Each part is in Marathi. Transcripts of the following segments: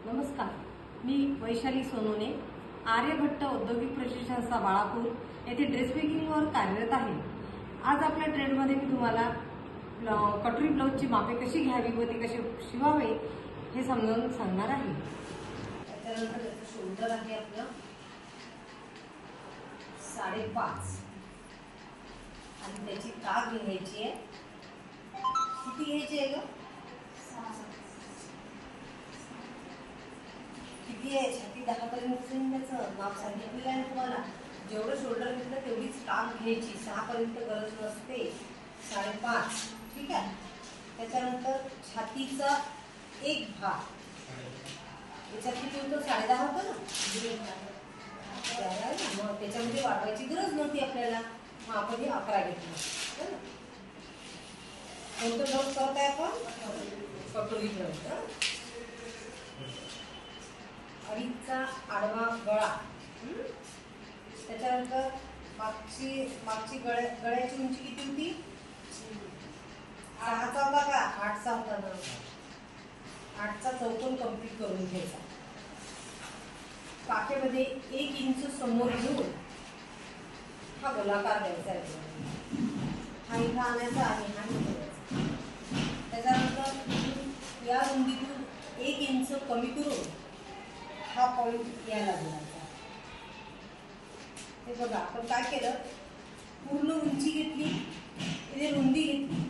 नमस्कार, मी वैशाली सोनोने आर्यभट्ट औद्योगिक प्रशिक्षण संस्था बाळापूर येथे ड्रेस मेकिंगवर कार्यरत आहे। आज आपल्या ट्रेडमध्ये मी तुम्हाला कटोरी ब्लाउजची मापे कशी घ्यावी व ती कशी शिवावे हे समजावून सांगणार आहे। त्यानंतर त्याचं शोल्डर आहे आपलं 5.5 आणि त्याची काप घ्यायची आहे। किती घ्यायची आहे ग? किती आहे? छाती 10 पर्यंत त्याचं माप सांगितलेलं आहे तुम्हाला। जेवढं शोल्डर घेतलं तेवढीच काप घ्यायची, 6 पर्यंत गरज नसते, 5.5 ठीक आहे। त्याच्यानंतर छातीचा एक भाग याच्यात किती होतं? 10.5 होतं ना, मग त्याच्यामध्ये वाढवायची गरज नव्हती आपल्याला, मग आपण हे 11 घेतलं। कोणतं ब्लाउज करत आहे आपण? कटोरी ब्लाउज। अडीचचा आडवा गळा, त्याच्यानंतर मागची गळ्याची उंची किती होती? 6चा होता का? 8चा होता ना। 8चा चौकोन कंप्लीट करून घ्यायचा। काखेमध्ये 1 इंच समोर घेऊन हा गोलाकार द्यायचा आहे। हा इथं आणायचा आणि हा इथं द्यायचा। त्याच्यानंतर या रुंदीतून 1 इंच कमी करून हा पॉइंट यायला दिलायचा। हे बघा, आपण काय केलं, पूर्ण उंची घेतली, इथे रुंदी घेतली,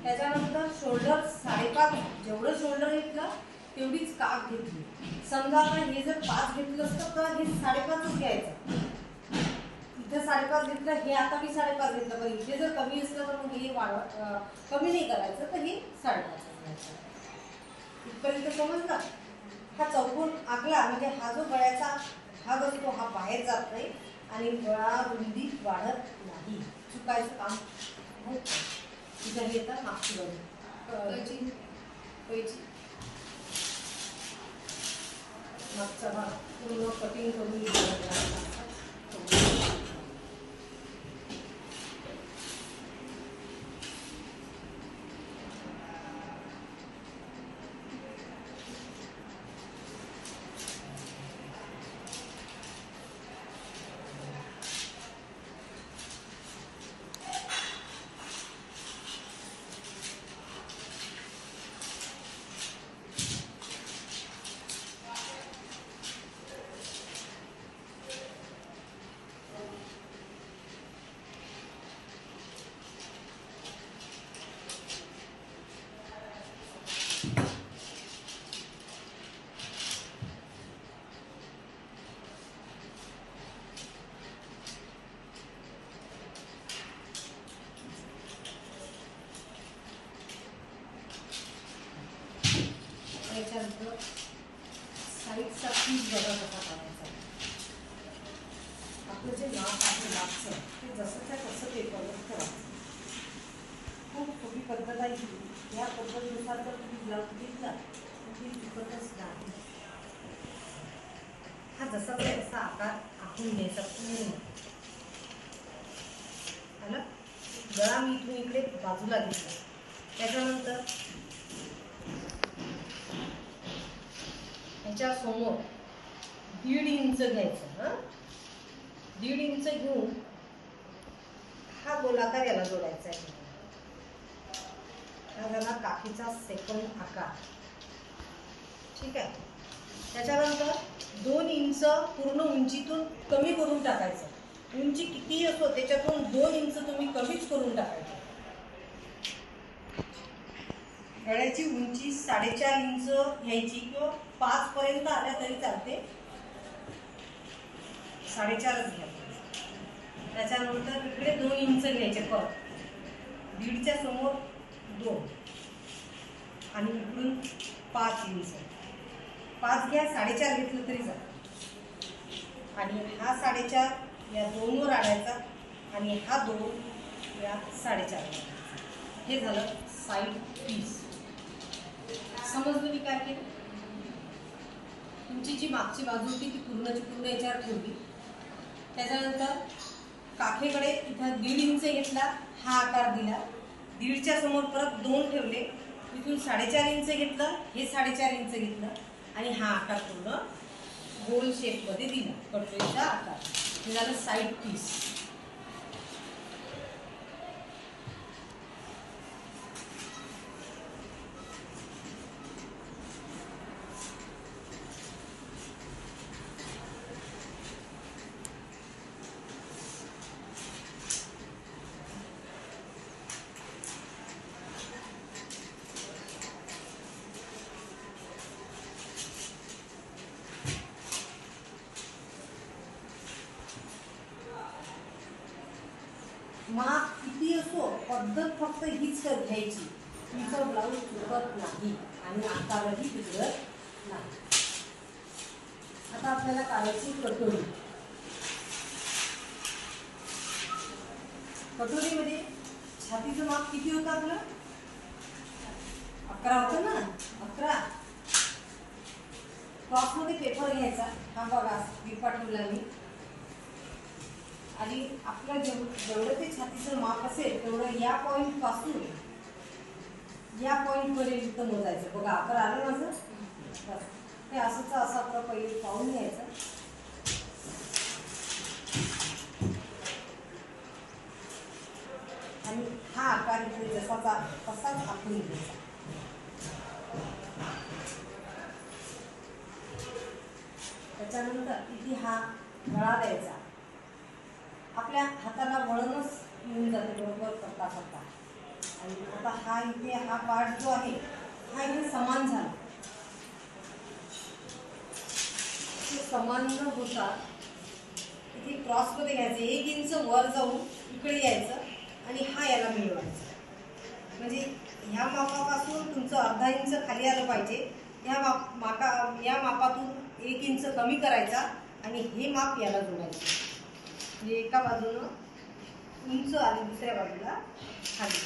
त्याच्यानंतर शोल्डर 5.5 जेवढं शोल्डर घेतलं तेवढीच काप घेतली। समजा आपण हे जर 5 घेतलं असतं तर हे 5.5च घ्यायचं। इथं 5.5 घेतलं, हे आता मी 5.5 घेतलं, पण इथे जर कमी असलं तर मग हे कमी नाही करायचं, तर हे 5.5च घ्यायचं। इथपर्यंत समजलं? हा चौकोन आखला म्हणजे हा जो गळ्याचा भाग असतो हा बाहेर जात नाही आणि गळा रुंदी वाढत नाही, चुकायचं काम होत नाही। इथं येतात मागची बाजू मागचा भाग पूर्ण कटिंग करून घ्यायचा। त्याच्यानंतर साईडचा पीस बघा कसा काढायचा। आपलं जे नाक आहे नाकचं ते जसंच्या तसं पेपरवर ठेवायचं। खूप सोपी पद्धत आहे ही। या पद्धतीनुसार जर तुम्ही ब्लाउज घेतला तर ती चुकतच नाही। हा जसा तसा आकार आखून घ्यायचा पूर्ण आला। गळा मी इथून इकडे बाजूला घेतला, त्याच्यानंतर ह्याच्या समोर 1.5 इंच घ्यायचं। 1.5 इंच घेऊन हा गोलाकार याला जोडायचा आहे। हा झाला काठीचा सेकंड आकार, ठीक आहे। त्याच्यानंतर 2 इंच पूर्ण उंचीतून कमी करून टाकायचं। उंची कितीही असो त्याच्यातून 2 इंच तुम्ही कमीच करून टाकायचं। गळ्याची उंची 4.5 इंच घ्यायची किंवा 5 पर्यंत आल्या तरी चालते, 4.5च घ्या। त्याच्यानंतर इकडे 2 इंच घ्यायचे परत, 1.5च्या समोर 2 आणि इकडून 5 इंच। 5 घ्या, 4.5 घेतलं तरी चालतं। आणि हा 4.5 या 2 वर आणायचा आणि हा 2 या 4.5 वर। हे झालं साईड पीस। समजलं मी काय केलं? तुमची जी मागची बाजू होती ती पूर्णची पूर्ण याच्यावर ठेवली। त्याच्यानंतर काखेकडे इथं 1.5 इंच घेतला, हा आकार दिला, 1.5च्या समोर परत 2 ठेवले, इथून 4.5 इंच घेतलं, हे 4.5 इंच घेतलं आणि हा आकार पूर्ण गोल शेपमध्ये दिला, कटोरीचा आकार. हे झालं साईड पीस. माप किती असो, पद्धत फक्त हीच घ्यायची. तुमचं ब्लाऊज चुकत नाही आणि आकारही बिघडत नाही. आता आपल्याला काढायची कटोरी. कटोरीमध्ये छातीचं माप किती होतं आपलं? 11 होतं ना, 11. क्रॉसमध्ये पेपर घ्यायचा. हा बघा पेपर ठेवला मी. आणि आपलं जेवढं ते छातीचं माप असेल तेवढं या पॉईंट पासून या पॉईंट पर्यंत मोजायचं. बघा आपण आलं माझं. हे असंच असं आपलं पहिले पाहून घ्यायचं. आणि हा आकार इथे जसाचा तसाच आखून घ्यायचा. त्याच्यानंतर इथे हा गळा द्यायचा. आपल्या हाताला वळणच येऊन जाते बरोबर करता करता. आणि आता हा इथे हा पार्ट जो आहे हा इथे समान झाला. समान न होता इथे क्रॉसमध्ये घ्यायचं. 1 इंच वर जाऊन इकडे यायचं आणि हा याला मिळवायचा. म्हणजे ह्या मापापासून तुमचं अर्धा इंच खाली आलं पाहिजे. या मापातून 1 इंच कमी करायचा आणि हे माप याला जोडायचं. म्हणजे एका बाजूनं उंच आणि दुसऱ्या बाजूला खाली.